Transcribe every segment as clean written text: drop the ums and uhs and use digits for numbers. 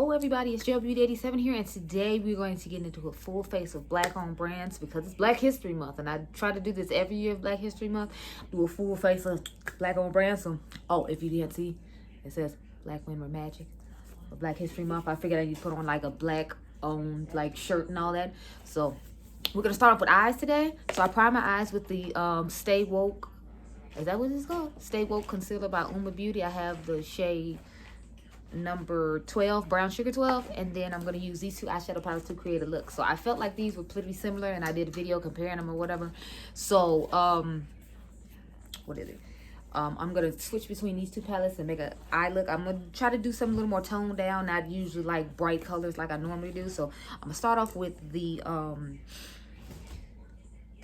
Hello everybody, it's B.O.B here, and today we're going to get into a full face of black owned brands because it's Black History Month, and I try to do this every year of Black History Month, do a full face of black owned brands. So, oh, if you didn't see, it says Black Women Were Magic for Black History Month. I figured I need to put on like a black owned like shirt and all that. So we're gonna start off with eyes today. So I prime my eyes with the Stay Woke. Is that what it's called? Stay Woke Concealer by B.O.B. I have the shade number 12, brown sugar 12, and then I'm going to use these two eyeshadow palettes to create a look. So I felt like these were pretty similar, and I did a video comparing them or whatever. So what is it, I'm going to switch between these two palettes and make an eye look. I'm going to try to do something a little more toned down, not usually like bright colors like I normally do. So I'm going to start off with the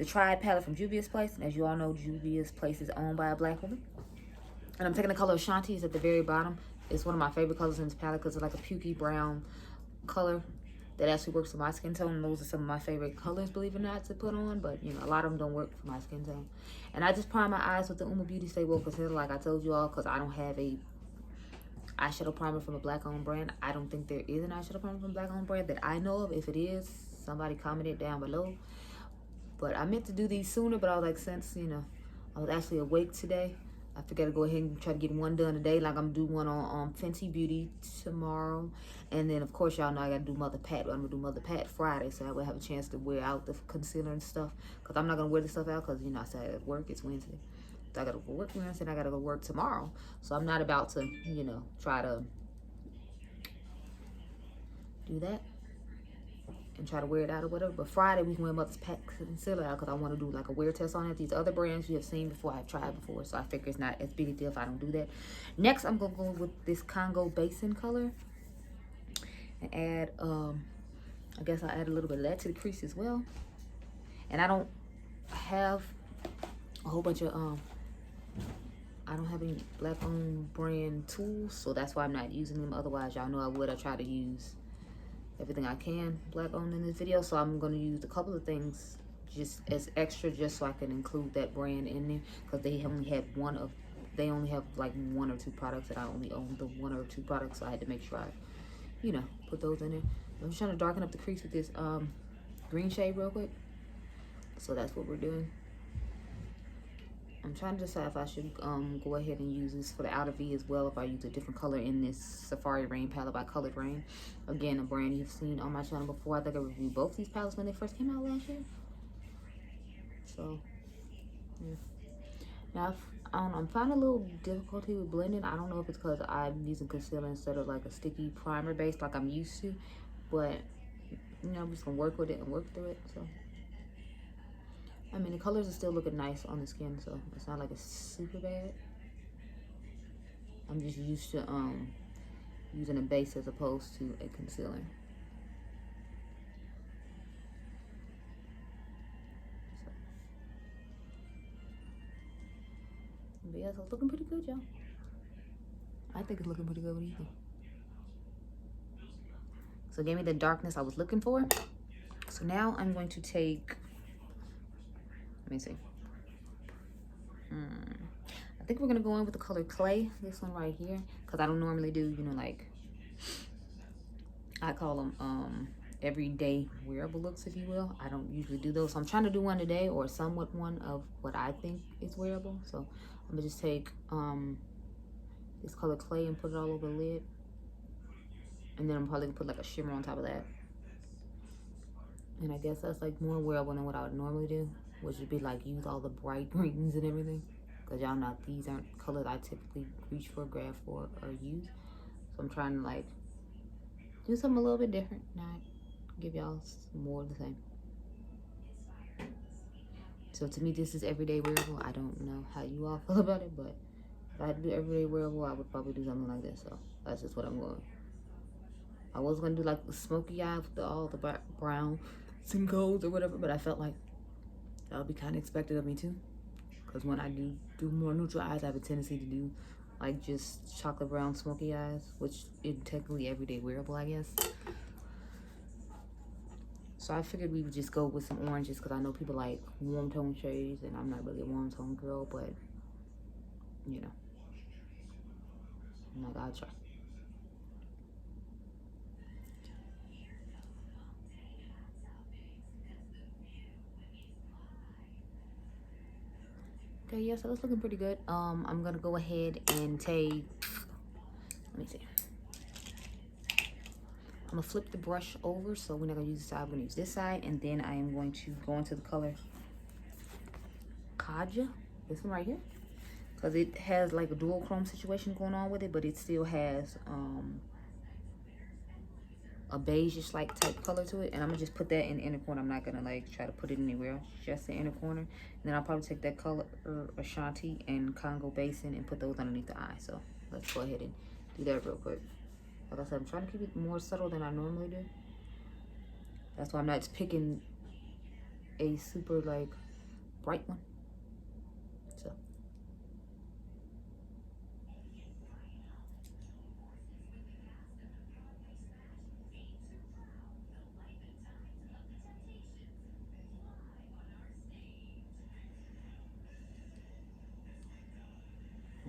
Triad palette from Juvia's Place. And as you all know, Juvia's Place is owned by a black woman. And I'm taking the color Ashanti. It's at the very bottom. It's one of my favorite colors in this palette because it's like a pukey brown color that actually works for my skin tone. And those are some of my favorite colors, believe it or not, to put on. But, you know, a lot of them don't work for my skin tone. And I just prime my eyes with the B.O.B Stay Woke Concealer, like I told you all, because I don't have a eyeshadow primer from a black-owned brand. I don't think there is an eyeshadow primer from a black-owned brand that I know of. If it is, somebody comment it down below. But I meant to do these sooner, but I was like, since, you know, I was actually awake today, I figured I'd go ahead and try to get one done today. Like I'm gonna do one on Fenty Beauty tomorrow. And then of course y'all know I gotta do Mother Pat. I'm gonna do Mother Pat Friday, so I will have a chance to wear out the concealer and stuff. Cause I'm not gonna wear this stuff out, cause you know I said at work it's Wednesday. So I gotta go work Wednesday and I gotta go work tomorrow. So I'm not about to, you know, try to do that and try to wear it out or whatever. But Friday we can wear Mother's Pat concealer out because I want to do like a wear test on it. These other brands you have seen before, I've tried before, so I figure it's not as big a deal if I don't do that. Next I'm gonna go with this Congo Basin color and add I guess I'll add a little bit of that to the crease as well. And I don't have a whole bunch of I don't have any black owned brand tools, so that's why I'm not using them. Otherwise y'all know I would. I try to use everything I can black owned in this video, so I'm going to use a couple of things just as extra, just so I can include that brand in there, because they only have like one or two products, and I only own the one or two products, so I had to make sure I, you know, put those in there. I'm just trying to darken up the crease with this green shade real quick, so that's what we're doing. I'm trying to decide if I should go ahead and use this for the outer V as well, if I use a different color in this Safari Rain palette by Colored Rain. Again, a brand you've seen on my channel before. I think I reviewed both these palettes when they first came out last year. So, yeah. Now, I don't know, I'm finding a little difficulty with blending. I don't know if it's because I'm using concealer instead of like a sticky primer base like I'm used to. But, you know, I'm just going to work with it and work through it, so. I mean, the colors are still looking nice on the skin, so it's not like it's super bad. I'm just used to using a base as opposed to a concealer. So. But yeah, so it's looking pretty good, y'all. I think it's looking pretty good. What do you think? So it gave me the darkness I was looking for. So now I'm going to take, let me see. I think we're gonna go in with the color Clay, this one right here, because I don't normally do, you know, like I call them everyday wearable looks, if you will. I don't usually do those, so I'm trying to do one today, or somewhat one of what I think is wearable. So I'm gonna just take this color Clay and put it all over the lid, and then I'm probably gonna put like a shimmer on top of that. And I guess that's like more wearable than what I would normally do, which would be like use all the bright greens and everything. Because y'all know these aren't colors I typically reach for, grab for, or use. So I'm trying to like do something a little bit different, not give y'all more of the same. So to me, this is everyday wearable. I don't know how you all feel about it, but if I had to do everyday wearable, I would probably do something like this. So that's just what I'm going. I was going to do like the smoky eye with all the brown and golds or whatever, but I felt like that would be kind of expected of me too. Because when I do more neutral eyes, I have a tendency to do like just chocolate brown smoky eyes, which is technically everyday wearable, I guess. So I figured we would just go with some oranges, because I know people like warm tone shades, and I'm not really a warm tone girl, but you know, I'm like, I'll try. Okay, yeah, so that's looking pretty good. I'm gonna go ahead and take, let me see. I'm gonna flip the brush over, so we're not gonna use this side, we're gonna use this side, and then I am going to go into the color Kaja, this one right here, because it has like a dual chrome situation going on with it, but it still has a beige-ish like type color to it, and I'm gonna just put that in the inner corner. I'm not gonna like try to put it anywhere else, just the inner corner. And then I'll probably take that color Ashanti and Congo Basin and put those underneath the eye. So let's go ahead and do that real quick. Like I said, I'm trying to keep it more subtle than I normally do. That's why I'm not just picking a super like bright one. So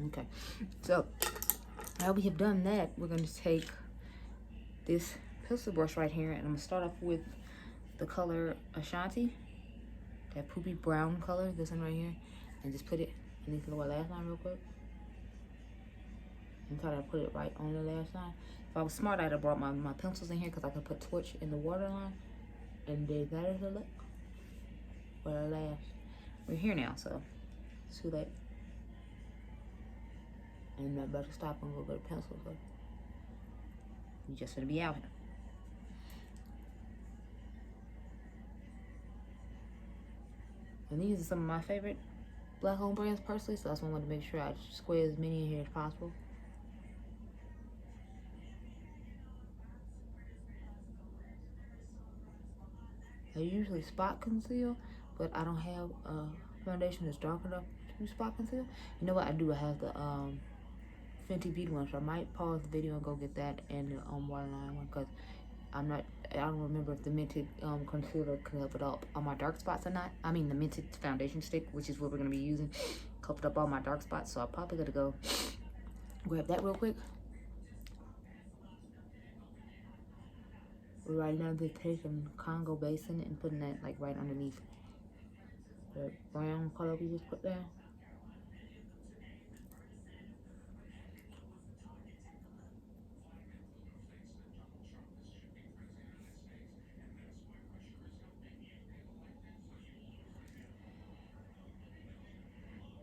okay, so now we have done that, we're going to take this pencil brush right here, and I'm gonna start off with the color Ashanti, that poopy brown color, this one right here, and just put it in this lower lash line real quick. And try to put it right on the lash line. If I was smart, I'd have brought my pencils in here because I could put torch in the waterline. And then that is the look for the lash. We're here now, so it's too late. And I better stop and go get a pencil. So you just gonna be out here. And these are some of my favorite black home brands personally, so that's why I wanted to make sure I square as many in here as possible. I usually spot conceal, but I don't have a foundation that's dark enough to spot conceal. You know what I do? I have the Fenty Beauty one, so I might pause the video and go get that and the waterline one, because I don't remember if the minted concealer covered up all my dark spots or not. I mean the minted foundation stick, which is what we're gonna be using, covered up all my dark spots. So I'm probably gonna go grab that real quick. Right now they're taking Congo Basin and putting that like right underneath the brown color we just put down.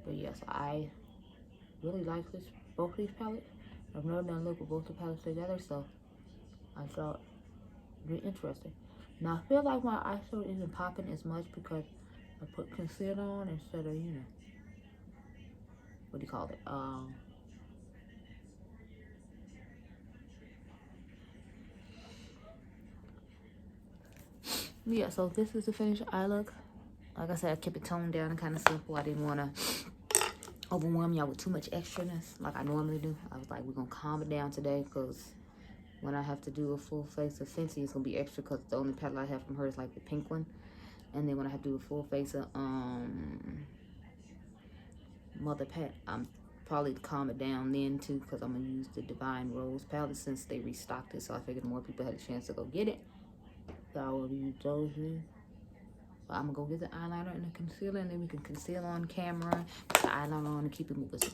But yes, I really like both of these palettes. I've never done a look with both the palettes together, so I thought it'd be interesting. Now I feel like my eyeshadow isn't popping as much because I put concealer on instead of, you know, what do you call it? Yeah, so this is the finished eye look. Like I said, I kept it toned down and kind of simple. I didn't want to overwhelm y'all with too much extraness like I normally do. I was like, we're going to calm it down today, because when I have to do a full face of Fenty, it's going to be extra, because the only palette I have from her is like the pink one. And then when I have to do a full face of Mother Pat, I'm probably calm it down then too, because I'm going to use the Divine Rose palette since they restocked it. So I figured more people had a chance to go get it. So I will use those. So I'm going to go get the eyeliner and the concealer, and then we can conceal on camera, put the eyeliner on, and keep it moving. So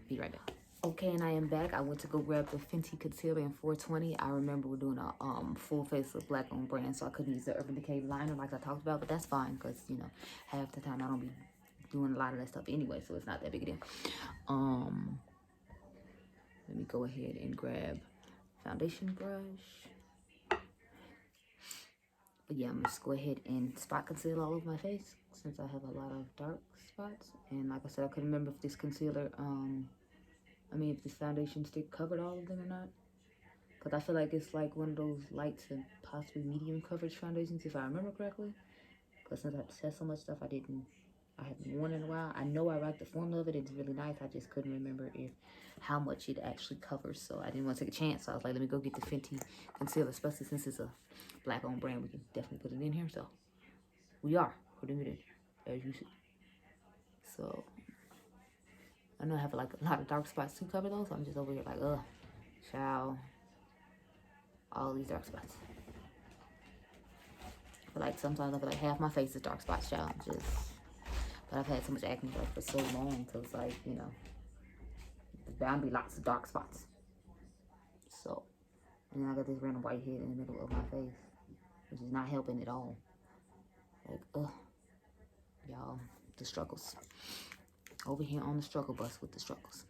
be right back. Okay, and I am back. I went to go grab the Fenty concealer in 420. I remember we're doing a full face of black on brand, so I couldn't use the Urban Decay liner like I talked about, but that's fine, because, you know, half the time I don't be doing a lot of that stuff anyway, so it's not that big a deal. Let me go ahead and grab foundation brush. But yeah, I'm gonna just go ahead and spot conceal all over my face since I have a lot of dark spots. And like I said, I couldn't remember if this concealer, if this foundation stick covered all of them or not. Because I feel like it's like one of those lights and possibly medium coverage foundations, if I remember correctly. Because since I test so much stuff, I haven't worn it in a while. I know I like the formula of it. It's really nice. I just couldn't remember how much it actually covers. So I didn't want to take a chance. So I was like, let me go get the Fenty concealer, especially since it's a black owned brand. We can definitely put it in here. So we are putting it in here, as you see. So I know I have like a lot of dark spots to cover those. So I'm just over here like, child, all these dark spots. But like sometimes I feel like half my face is dark spots, child. But I've had so much acne like for so long, so it's like, you know, there's bound to be lots of dark spots. So, and then I got this random white head in the middle of my face, which is not helping at all. Like, y'all, the struggles. Over here on the struggle bus with the struggles.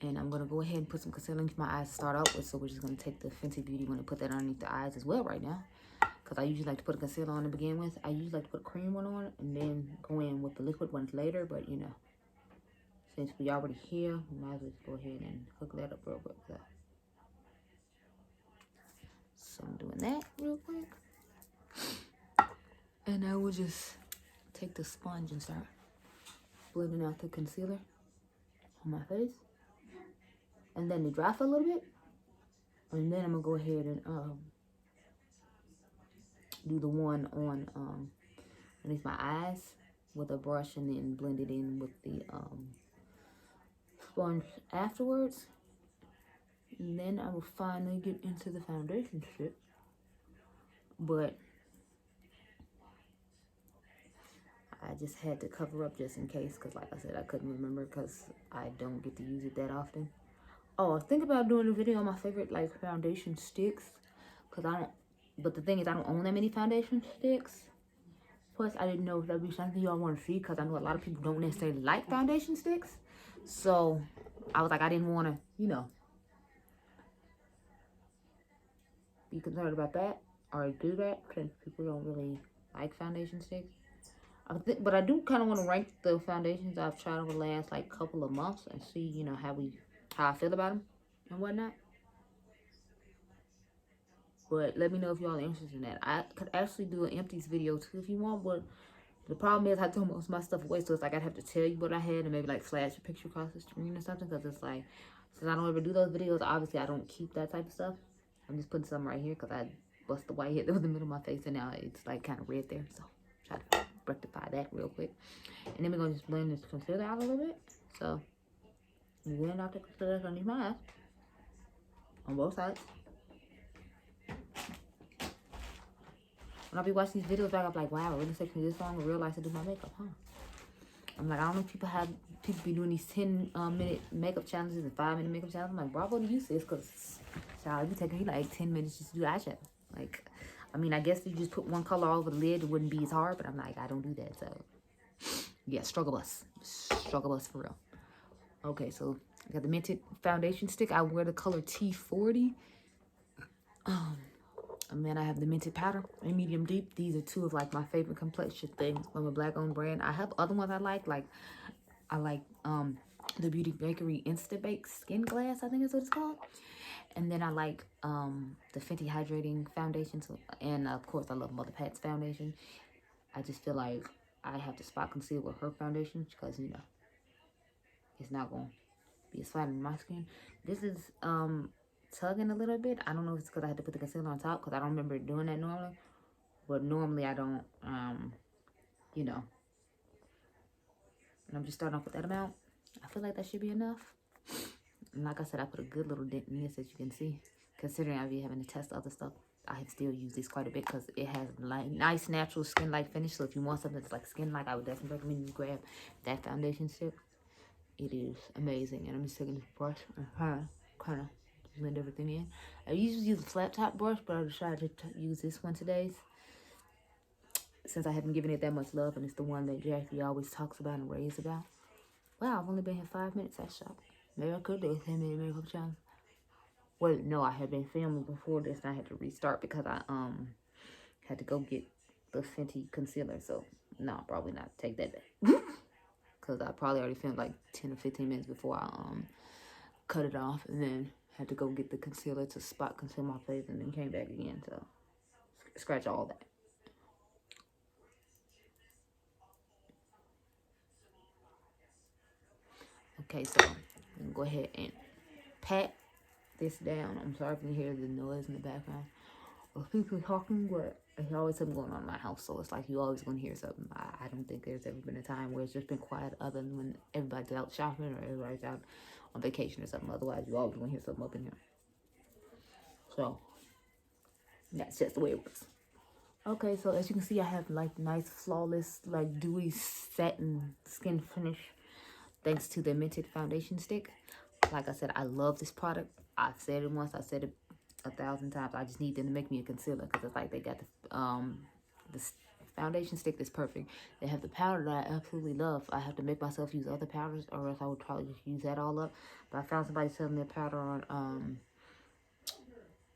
And I'm gonna go ahead and put some concealer into my eyes to start out with. So we're just gonna take the Fenty Beauty one and put that underneath the eyes as well right now. Because I usually like to put a concealer on to begin with. I usually like to put a cream one on and then go in with the liquid ones later. But you know, since we already here, we might as well just go ahead and hook that up real quick. So I'm doing that real quick. And I will just take the sponge and start blending out the concealer on my face. And then to dry for a little bit. And then I'm going to go ahead and do the one on underneath my eyes with a brush and then blend it in with the sponge afterwards. And then I will finally get into the foundation strip. But I just had to cover up just in case, because like I said, I couldn't remember because I don't get to use it that often. Oh, I was thinking about doing a video on my favorite like foundation sticks, because I don't, but the thing is I don't own that many foundation sticks. Plus I didn't know if that'd be something y'all want to see, because I know a lot of people don't necessarily like foundation sticks. So I was like, I didn't want to, you know, be concerned about that or do that, since people don't really like foundation sticks. But I do kind of want to rank the foundations I've tried over the last like couple of months and see, you know, how I feel about them and whatnot. But let me know if y'all are interested in that. I could actually do an empties video too if you want, but the problem is I throw most of my stuff away, so it's like I'd have to tell you what I had and maybe like flash a picture across the screen or something, because it's like, since I don't ever do those videos, obviously I don't keep that type of stuff. I'm just putting some right here because I bust the white head that was in the middle of my face and now it's like kind of red there, so try to rectify that real quick. And then we're going to just blend this concealer out a little bit. So, blend out the concealer underneath my eyes on both sides. When I be watching these videos back, I'm like, wow, it really takes me this long to realize to do my makeup, huh? I'm like, I don't know if people be doing these 10-minute makeup challenges and 5-minute makeup challenges. I'm like, bravo to you, sis, because it'd be taking me like 10 minutes just to do eyeshadow. Like, I mean, I guess if you just put one color all over the lid, it wouldn't be as hard, but I'm like, I don't do that, so. Yeah, struggle bus. Struggle bus for real. Okay, so I got the Mented foundation stick. I wear the color T40. And then I have the Mented powder in medium deep. These are two of like my favorite complexion things from a black owned brand. I have other ones I like I like the Beauty Bakery Insta Bake Skin Glass, I think is what it's called. And then I like the Fenty Hydrating Foundation. And of course I love Mother Pat's foundation. I just feel like I have to spot conceal with her foundation because, you know, it's not going to be as flat in my skin. This is tugging a little bit. I don't know if it's because I had to put the concealer on top, because I don't remember doing that normally. But normally I don't, you know. And I'm just starting off with that amount. I feel like that should be enough. And like I said, I put a good little dent in this, as you can see. Considering I'll be having to test other stuff, I have still used this quite a bit because it has like nice natural skin-like finish. So if you want something that's like skin-like, I would definitely recommend you grab that foundation stick. It is amazing. And I'm just taking this brush and kind of blend everything in. I usually use a flat top brush, but I decided to use this one today since I haven't given it that much love, and it's the one that Jackie always talks about and raves about. Wow, I've only been here 5 minutes. That's shot. Maybe I could do a 10-minute makeup challenge. Wait, no, I had been filming before this and I had to restart because I had to go get the Fenty concealer. So no, probably not. Take that back. Because I probably already filmed like 10 or 15 minutes before I cut it off, and then had to go get the concealer to spot conceal my face, and then came back again. So scratch all that. Okay, so I'm gonna go ahead and pat this down. I'm sorry if you hear the noise in the background of people talking, but there's always something going on in my house, so it's like you always gonna hear something. I don't think there's ever been a time where it's just been quiet other than when everybody's out shopping or everybody's out on vacation or something. Otherwise, you always gonna hear something up in here. So that's just the way it works. Okay, so as you can see, I have like nice, flawless, like dewy satin skin finish thanks to the Minted Foundation Stick. Like I said, I love this product. I've said it once, I said it 1,000 times. I just need them to make me a concealer because it's like they got the foundation stick that's perfect. They have the powder that I absolutely love. I have to make myself use other powders or else I would probably just use that all up. But I found somebody selling their powder on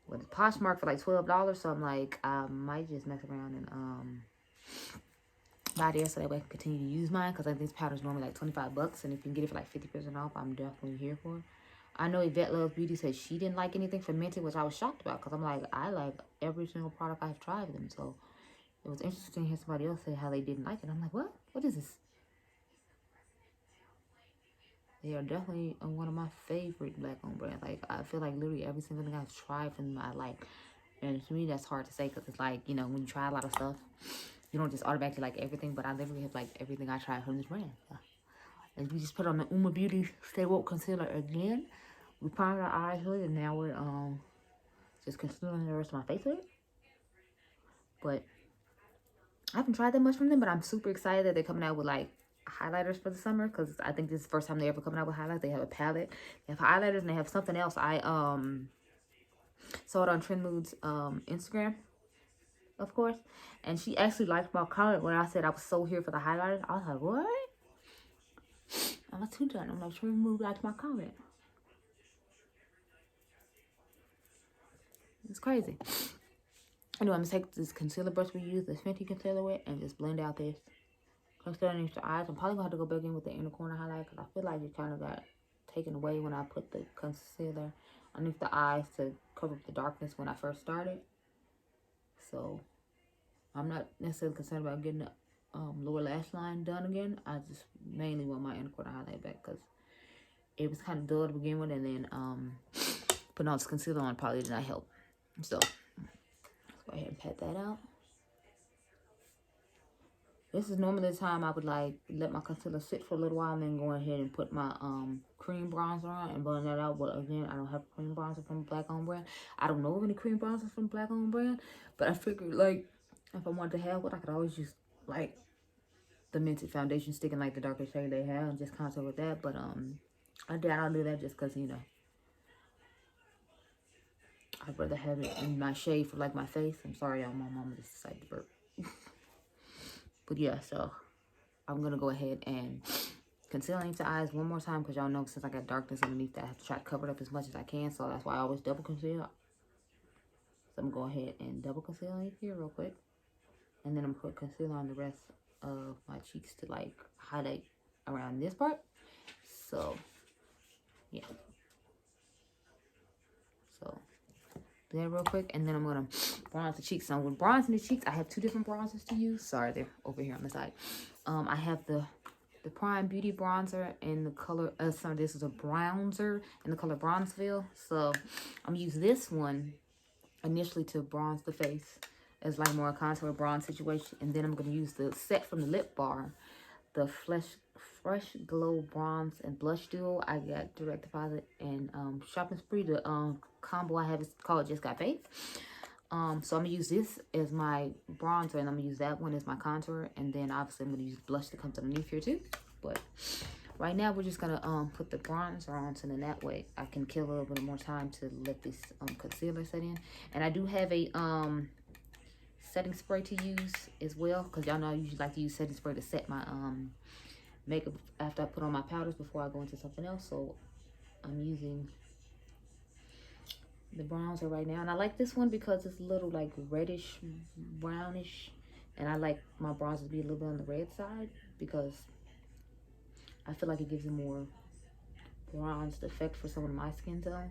with Poshmark for like $12, so I'm like, I might just mess around and buy there so that way I can continue to use mine, because I think this powder is normally like 25 bucks, and if you can get it for like 50% off, I'm definitely here for it. I know Yvette Loves Beauty said she didn't like anything from Minted, which I was shocked about, because I'm like, I like every single product I've tried with them, so it was interesting to hear somebody else say how they didn't like it. I'm like, what? What is this? They are definitely one of my favorite black-owned brands. Like, I feel like literally every single thing I've tried from them, I like. And to me, that's hard to say, because it's like, you know, when you try a lot of stuff, you don't just automatically like everything, but I literally have like everything I tried from this brand. So. And we just put on the Beauty Stay Woke Concealer again. We primed our eyes with it, and now we're just concealing the rest of my face with it. But I haven't tried that much from them, but I'm super excited that they're coming out with like highlighters for the summer, because I think this is the first time they're ever coming out with highlights. They have a palette, they have highlighters, and they have something else. I saw it on Trend Mood's Instagram, of course, and she actually liked my comment when I said I was so here for the highlighters. I was like, what? I'm not too done. I'm like, Trend Mood liked my comment. It's crazy. Anyway, I'm gonna take this concealer brush we use, this Fenty concealer with, and just blend out this concealer underneath the eyes. I'm probably gonna have to go back in with the inner corner highlight, because I feel like it kind of got taken away when I put the concealer underneath the eyes to cover up the darkness when I first started. So I'm not necessarily concerned about getting the lower lash line done again. I just mainly want my inner corner highlight back, because it was kind of dull to begin with, and then putting all this concealer on probably did not help. So let's go ahead and pat that out. This is normally the time I would like let my concealer sit for a little while and then go ahead and put my cream bronzer on and blend that out. But again, I don't have cream bronzer from black-owned brand. I don't know of any cream bronzers from black-owned brand, but I figured like if I wanted to have one, I could always use like the Minted Foundation stick in like the darkest shade they have and just contour with that. But I doubt I'll do that just because, you know, I'd rather have it in my shade for like my face. I'm sorry, y'all, my mama just decided to burp. But yeah, so I'm going to go ahead and conceal underneath the eyes one more time, because y'all know since I got darkness underneath that, I have to try to cover it up as much as I can. So that's why I always double conceal. So I'm going to go ahead and double conceal underneath here real quick. And then I'm going to put concealer on the rest of my cheeks to like highlight around this part. So, yeah. So, do that real quick. And then I'm going to bronze the cheeks. So with bronzing the cheeks, I have two different bronzers to use. Sorry, they're over here on the side. I have the Prime Beauty bronzer in the color, this is a bronzer in the color Bronzeville. So I'm gonna use this one initially to bronze the face as like more a contour bronze situation, and then I'm gonna use the set from the Lip Bar, the Fresh Glow Bronze and Blush Duo. I got direct deposit and shopping spree. The combo I have is called Just Got Paid. So I'm gonna use this as my bronzer, and I'm gonna use that one as my contour, and then obviously I'm gonna use blush that comes underneath here too. But right now we're just gonna put the bronzer on, so then that way I can kill a little bit more time to let this concealer set in. And I do have a setting spray to use as well, because y'all know I usually like to use setting spray to set my makeup after I put on my powders before I go into something else. So I'm using the bronzer right now, and I like this one because it's a little like reddish brownish, and I like my bronzer to be a little bit on the red side because I feel like it gives a more bronzed effect for some of my skin tone.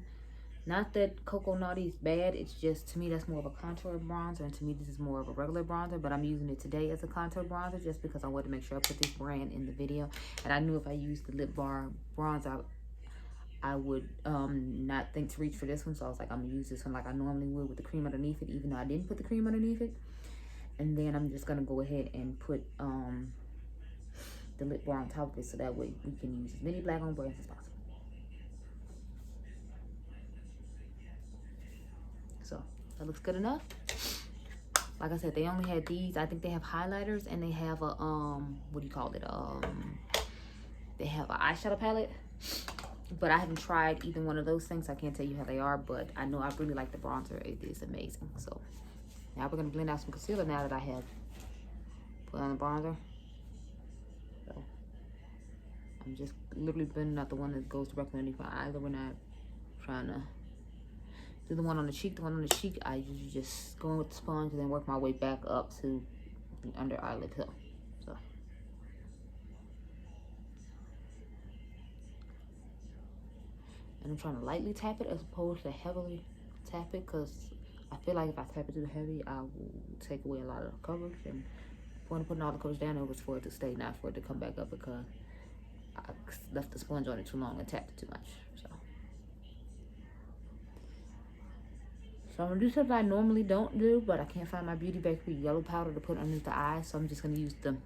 Not that Cocoa Naughty is bad, it's just to me that's more of a contour bronzer, and to me this is more of a regular bronzer, but I'm using it today as a contour bronzer just because I wanted to make sure I put this brand in the video. And I knew if I used the Lip Bar bronzer, I would not think to reach for this one, so I was like, I'm gonna use this one like I normally would with the cream underneath it, even though I didn't put the cream underneath it. And then I'm just gonna go ahead and put the Lip Bar on top of it, so that way we can use as many black-owned brands as possible. So that looks good enough. Like I said, they only had these. I think they have highlighters and they have a what do you call it? They have an eyeshadow palette. But I haven't tried either one of those things. I can't tell you how they are, but I know I really like the bronzer. It is amazing. So now we're gonna blend out some concealer now that I have put on the bronzer. So I'm just literally blending out the one that goes directly underneath my eye. We're not trying to do the one on the cheek. The one on the cheek, I usually just go in with the sponge and then work my way back up to the under eyelid hill. So. And I'm trying to lightly tap it as opposed to heavily tap it, because I feel like if I tap it too heavy, I will take away a lot of coverage. And the point of putting all the coverage down there was for it to stay, not for it to come back up, because I left the sponge on it too long and tapped it too much. So I'm gonna do something I normally don't do, but I can't find my Beauty Bakery yellow powder to put underneath the eyes, so I'm just gonna use the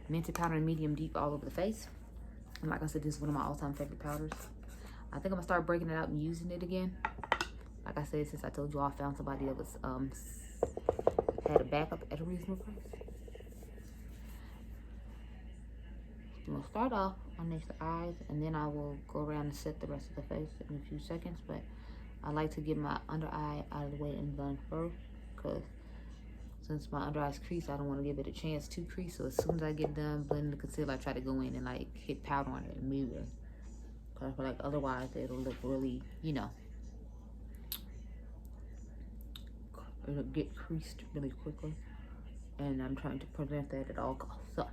Minted powder in medium deep all over the face. And like I said, this is one of my all-time favorite powders. I think I'm gonna start breaking it out and using it again. Like I said, since I told you I found somebody that was had a backup at a reasonable price. I'm gonna start off underneath the eyes, and then I will go around and set the rest of the face in a few seconds. But I like to get my under eye out of the way and blend first, because since my under eye's crease, I don't want to give it a chance to crease. So as soon as I get done blending the concealer, I try to go in and like hit powder on it immediately. Because I feel like otherwise it'll look really, you know, it'll get creased really quickly. And I'm trying to prevent that at all costs. So,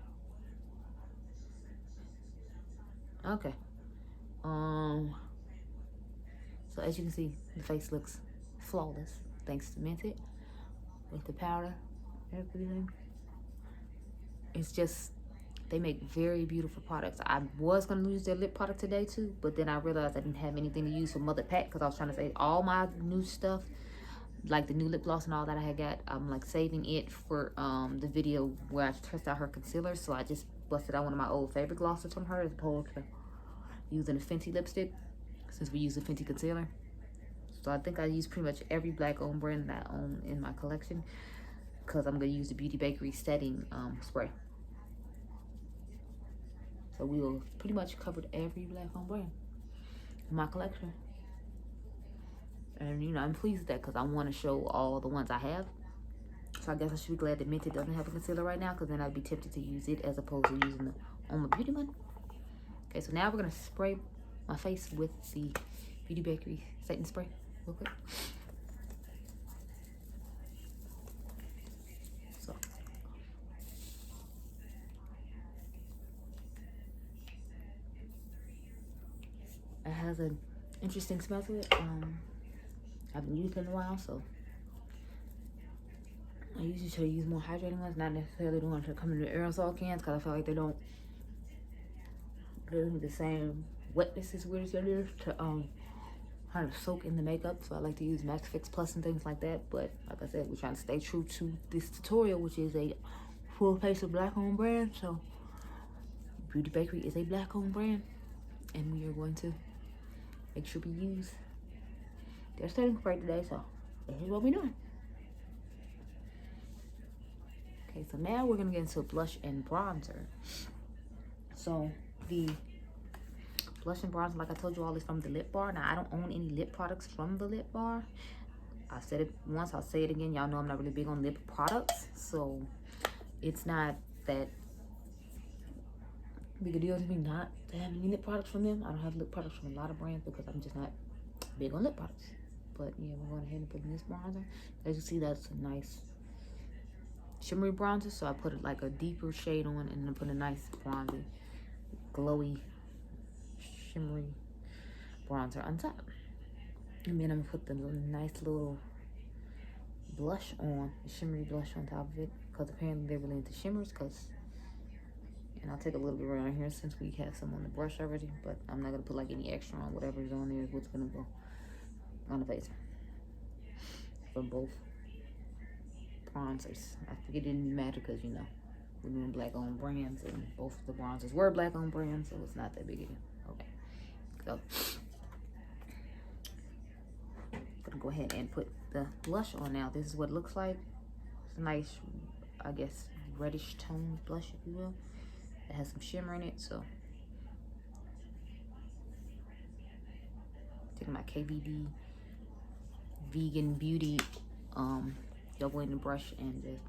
okay. So as you can see, the face looks flawless thanks to Minted with the powder and everything. It's just, they make very beautiful products. I was going to use their lip product today too, but then I realized I didn't have anything to use for Mother Pack, because I was trying to save all my new stuff, like the new lip gloss and all that I had got. I'm like saving it for the video where I test out her concealer. So I just busted out one of my old favorite glosses from her as opposed to using a Fenty lipstick, since we use a Fenty concealer. So I think I use pretty much every black owned brand that I own in my collection, because I'm going to use the Beauty Bakery setting spray. So we will pretty much covered every black owned brand in my collection. And you know, I'm pleased with that, because I want to show all the ones I have. So I guess I should be glad that Minted doesn't have a concealer right now, because then I'd be tempted to use it as opposed to using the Oma Beauty one. Okay, so now we're going to spray my face with the Beauty Bakery setting spray real quick. So. It has an interesting smell to it. I haven't used it in a while, so I usually try to use more hydrating ones, not necessarily the ones that come in the aerosol cans, because I feel like they don't give the same wetness as weird as it is to kind of soak in the makeup. So I like to use Max Fix Plus and things like that. But like I said, we're trying to stay true to this tutorial, which is a full face of black owned brand. So Beauty Bakery is a black owned brand, and we are going to make sure we use their setting spray today. So this is what we're doing. Okay, so now we're gonna get into blush and bronzer. So the blush and bronzer, like I told you all, is from the Lip Bar. Now I don't own any lip products from the Lip Bar. I said it once, I'll say it again. Y'all know I'm not really big on lip products, so it's not that big a deal to me not to have any lip products from them. I don't have lip products from a lot of brands because I'm just not big on lip products. But yeah, we're going ahead and put in this bronzer. As you see, that's a nice shimmery bronzer, so I put it like a deeper shade on, and then put a nice bronzy, glowy, shimmery bronzer on top. And then I'm gonna put the nice little blush on, the shimmery blush on top of it, because apparently they're really into shimmers. And I'll take a little bit around here since we have some on the brush already, but I'm not gonna put like any extra on. Whatever is on there is what's gonna go on the face for both bronzers. I think it didn't matter because, you know, we're doing black owned brands and both of the bronzers were black owned brands, so it's not that big a deal. Okay, so I'm gonna go ahead and put the blush on now. This is what it looks like. It's a nice, I guess, reddish tone blush, if you will. It has some shimmer in it, so taking my KVD Vegan Beauty double in the brush and just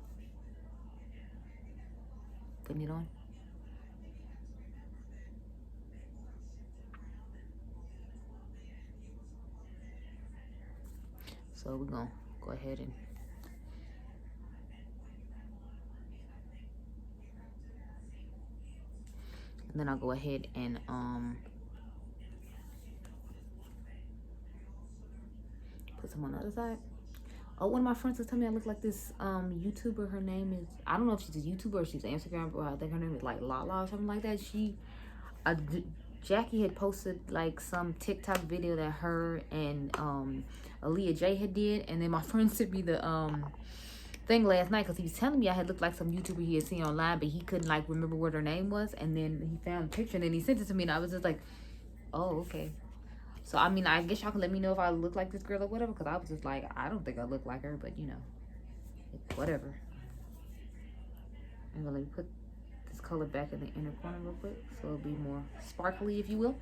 putting it on. So we're gonna go ahead and then I'll go ahead and put some on the other side. Oh, one of my friends was telling me I look like this YouTuber. Her name is, I don't know if she's a YouTuber or she's an Instagram, but I think her name is like Lala or something like that. Jackie had posted like some TikTok video that her and Aaliyah J had did, and then my friend sent me the thing last night because he was telling me I had looked like some YouTuber he had seen online, but he couldn't like remember what her name was, and then he found a picture and then he sent it to me, and I was just like, oh, okay. So I mean, I guess y'all can let me know if I look like this girl or whatever, because I was just like, I don't think I look like her, but you know, whatever. I'm gonna let me put this color back in the inner corner real quick so it'll be more sparkly, if you will.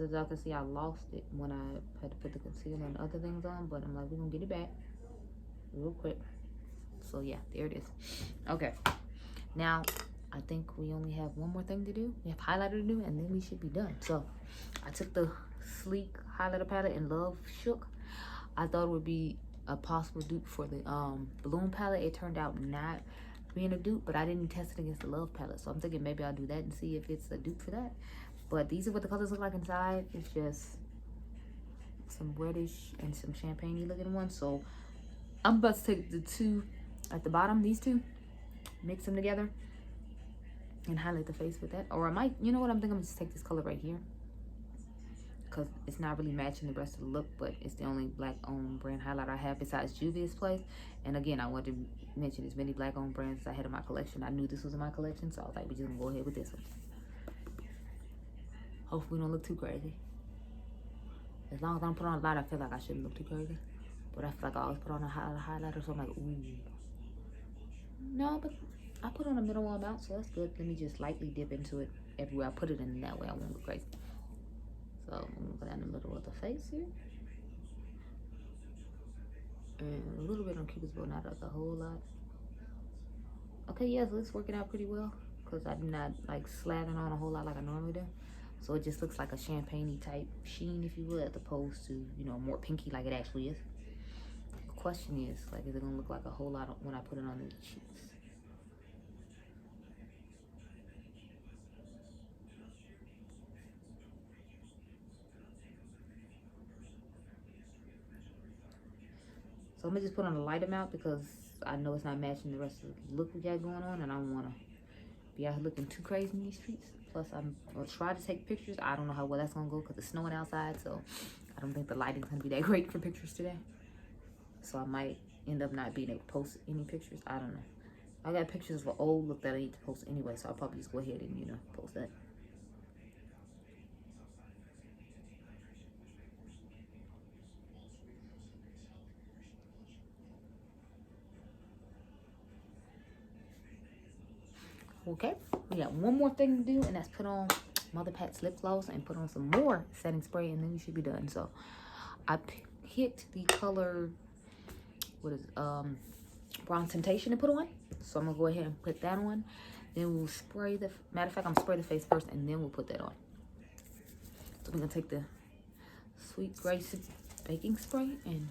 As y'all can see, I lost it when I had to put the concealer and other things on, but I'm like, we're gonna get it back real quick. So yeah, there it is. Okay, now I think we only have one more thing to do. We have highlighter to do, and then we should be done. So I took the sleek highlighter palette in Love Shook. I thought it would be a possible dupe for the balloon palette. It turned out not being a dupe, but I didn't test it against the Love palette, so I'm thinking maybe I'll do that and see if it's a dupe for that. But these are what the colors look like inside. It's just some reddish and some champagne-y looking ones. So I'm about to take the two at the bottom, these two, mix them together and highlight the face with that. Or I might, you know what, I'm thinking I'm just take this color right here, because it's not really matching the rest of the look, but it's the only black owned brand highlighter I have besides Juvia's Place. And again, I wanted to mention as many black owned brands as I had in my collection. I knew this was in my collection, so I was like, we're just gonna go ahead with this one. Hopefully we don't look too crazy. As long as I don't put on a lot, I feel like I shouldn't look too crazy. But I feel like I always put on a highlighter, so I'm like, ooh. No, but I put on a minimal amount, so that's good. Let me just lightly dip into it everywhere I put it in, that way I won't go crazy. So I'm gonna go down the middle of the face here. And a little bit on Cupid's bow, not like a whole lot. Okay, yeah, so it's working out pretty well, because I'm not like slathering on a whole lot like I normally do. So it just looks like a champagne-y type sheen, if you will, as opposed to, you know, more pinky like it actually is. The question is, like, is it gonna look like a whole lot when I put it on the cheeks? So I'm gonna just put on a light amount because I know it's not matching the rest of the look we got going on, and I don't wanna be out here looking too crazy in these streets. Plus, I'm gonna try to take pictures. I don't know how well that's gonna go because it's snowing outside, so I don't think the lighting's gonna be that great for pictures today. So I might end up not being able to post any pictures. I don't know. I got pictures of an old look that I need to post anyway, so I'll probably just go ahead and, you know, post that. Okay, we got one more thing to do, and that's put on Mother Pat's lip gloss and put on some more setting spray, and then we should be done. So I picked the color, what is it, Brown Temptation to put on. So I'm gonna go ahead and put that on. Then we'll spray the, matter of fact, I'm gonna spray the face first, and then we'll put that on. So we're gonna take the Sweet Grace baking spray, and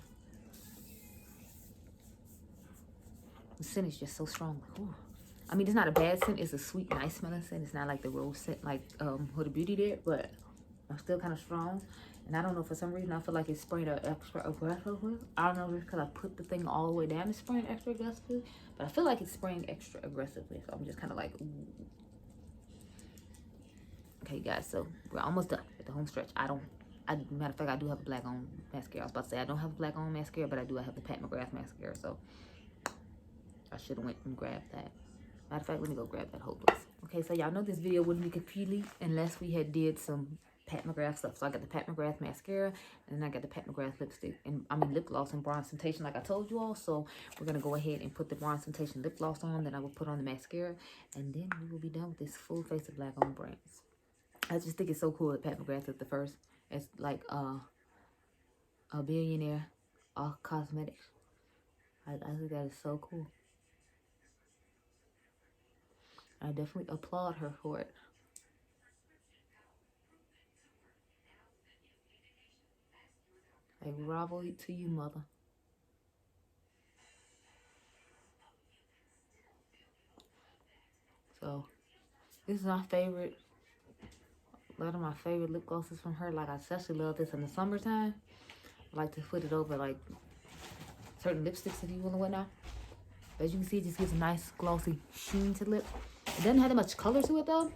the scent is just so strong. Ooh. I mean, it's not a bad scent. It's a sweet, nice smelling scent. It's not like the rose scent like Huda Beauty did, but I'm still kind of strong. And I don't know, for some reason, I feel like it's spraying extra aggressively. I don't know if it's because I put the thing all the way down, it's spraying extra aggressively, but I feel like it's spraying extra aggressively. So I'm just kind of like, ooh. Okay, guys, so we're almost done at the home stretch. Matter of fact, I do have a black on mascara. I was about to say I don't have a black on mascara, but I do have the Pat McGrath mascara, so I should have went and grabbed that. Matter of fact, let me go grab that whole place. Okay, so y'all know this video wouldn't be complete unless we had did some Pat McGrath stuff. So I got the Pat McGrath mascara, and then I got the Pat McGrath lipstick, and lip gloss and bronze temptation, like I told you all. So we're gonna go ahead and put the bronze temptation lip gloss on. Then I will put on the mascara, and then we will be done with this full face of black owned brands. I just think it's so cool that Pat McGrath is the first. It's like a billionaire cosmetics. I think that is so cool. I definitely applaud her for it. Like, bravo to you, mother. So, this is my favorite. A lot of my favorite lip glosses from her. Like, I especially love this in the summertime. I like to put it over, like, certain lipsticks, if you will, and whatnot. As you can see, it just gives a nice, glossy sheen to the lip. It doesn't have that much color to it, though.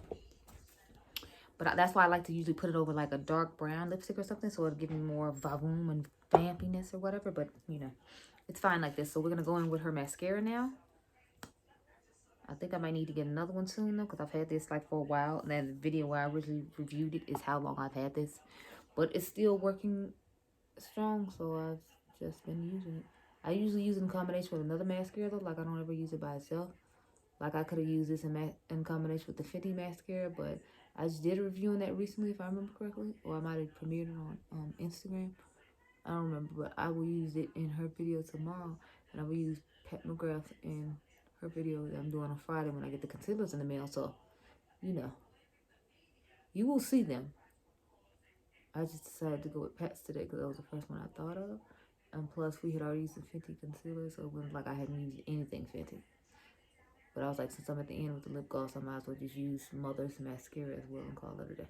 But that's why I like to usually put it over, like, a dark brown lipstick or something. So it'll give me more vavoom and vampiness or whatever. But, you know, it's fine like this. So we're going to go in with her mascara now. I think I might need to get another one soon, though, because I've had this, like, for a while. And then the video where I originally reviewed it is how long I've had this. But it's still working strong, so I've just been using it. I usually use it in combination with another mascara, though. Like, I don't ever use it by itself. Like, I could have used this in combination with the Fenty mascara, but I just did a review on that recently, if I remember correctly. Or I might have premiered it on Instagram. I don't remember, but I will use it in her video tomorrow. And I will use Pat McGrath in her video that I'm doing on Friday when I get the concealers in the mail. So, you know, you will see them. I just decided to go with Pat's today because that was the first one I thought of. And plus, we had already used the Fenty concealer, so it wasn't like I hadn't used anything Fenty. But I was like, since I'm at the end with the lip gloss, I might as well just use Mother's mascara as well and call it a day.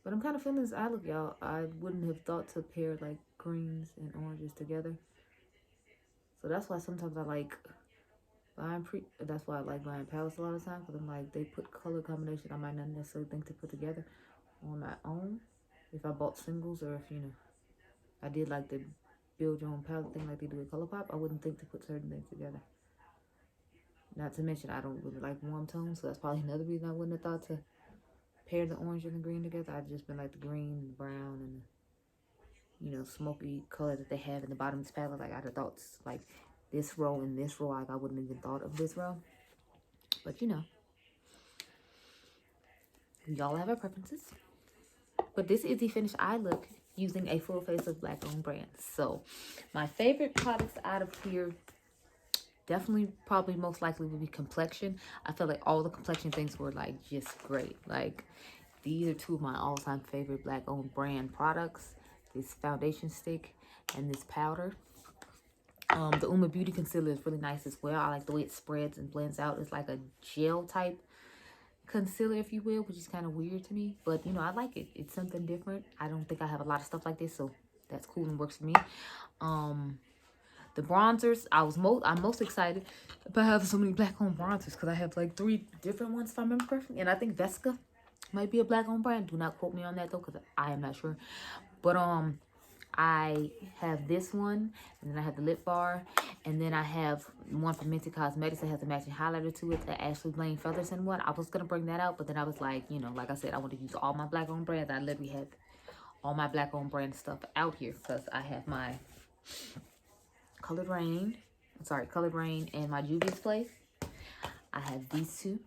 But I'm kind of feeling this eye look, y'all. I wouldn't have thought to pair, like, greens and oranges together. So that's why sometimes I like buying that's why I like buying palettes a lot of times. Because I'm like, they put color combination I might not necessarily think to put together on my own. If I bought singles, or if, you know, I did like the build your own palette thing like they do at ColourPop, I wouldn't think to put certain things together. Not to mention, I don't really like warm tones, so that's probably another reason I wouldn't have thought to pair the orange and the green together. I've just been like the green and the brown and the, you know, smoky color that they have in the bottom of this palette. Like, I'd have thought, like, this row and this row, like, I wouldn't even thought of this row. But, you know, we all have our preferences. But this is the finished eye look using a full face of black owned brands. So, my favorite products out of here, definitely, probably most likely would be complexion. I feel like all the complexion things were, like, just great. Like, these are two of my all-time favorite black owned brand products. This foundation stick and this powder. The Uma Beauty concealer is really nice as well. I like the way it spreads and blends out. It's like a gel type concealer, if you will, which is kind of weird to me. But, you know, I like it. It's something different. I don't think I have a lot of stuff like this, so that's cool and works for me. The bronzers, I'm most excited about having so many black owned bronzers because I have like 3 different ones, if I remember correctly. And I think Vesca might be a black owned brand. Do not quote me on that though, because I am not sure. But I have this one, and then I have the lip bar, and then I have one from Minty Cosmetics that has a matching highlighter to it, the Ashley Blaine Featherston one. I was gonna bring that out, but then I was like, you know, like I said, I want to use all my black owned brands. I literally have all my black owned brand stuff out here because I have my Colored Rain and my Juvia's Place. I have these two.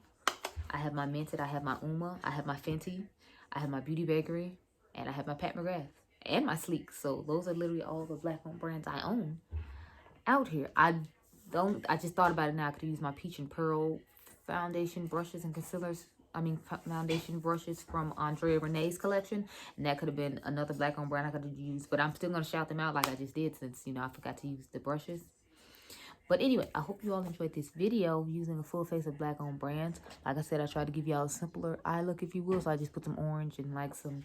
I have my Minted, I have my Uma, I have my Fenty, I have my Beauty Bakery, and I have my Pat McGrath and my Sleek. So those are literally all the black owned brands I own out here. I just thought about it now. I could use my Peach and Pearl foundation brushes and concealers. Foundation brushes from Andrea Renee's collection. And that could have been another black owned brand I could have used. But I'm still going to shout them out like I just did since, you know, I forgot to use the brushes. But anyway, I hope you all enjoyed this video using a full face of black owned brands. Like I said, I tried to give y'all a simpler eye look, if you will. So I just put some orange and like some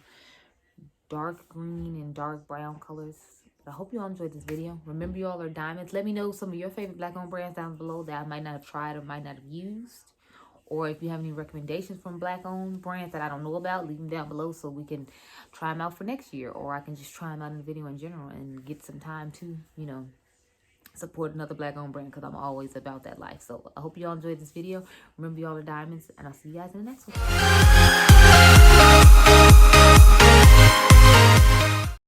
dark green and dark brown colors. But I hope you all enjoyed this video. Remember, you all are diamonds. Let me know some of your favorite black owned brands down below that I might not have tried or might not have used. Or if you have any recommendations from black owned brands that I don't know about, leave them down below so we can try them out for next year. Or I can just try them out in the video in general and get some time to, you know, support another black owned brand because I'm always about that life. So I hope you all enjoyed this video. Remember, you all are diamonds, and I'll see you guys in the next one.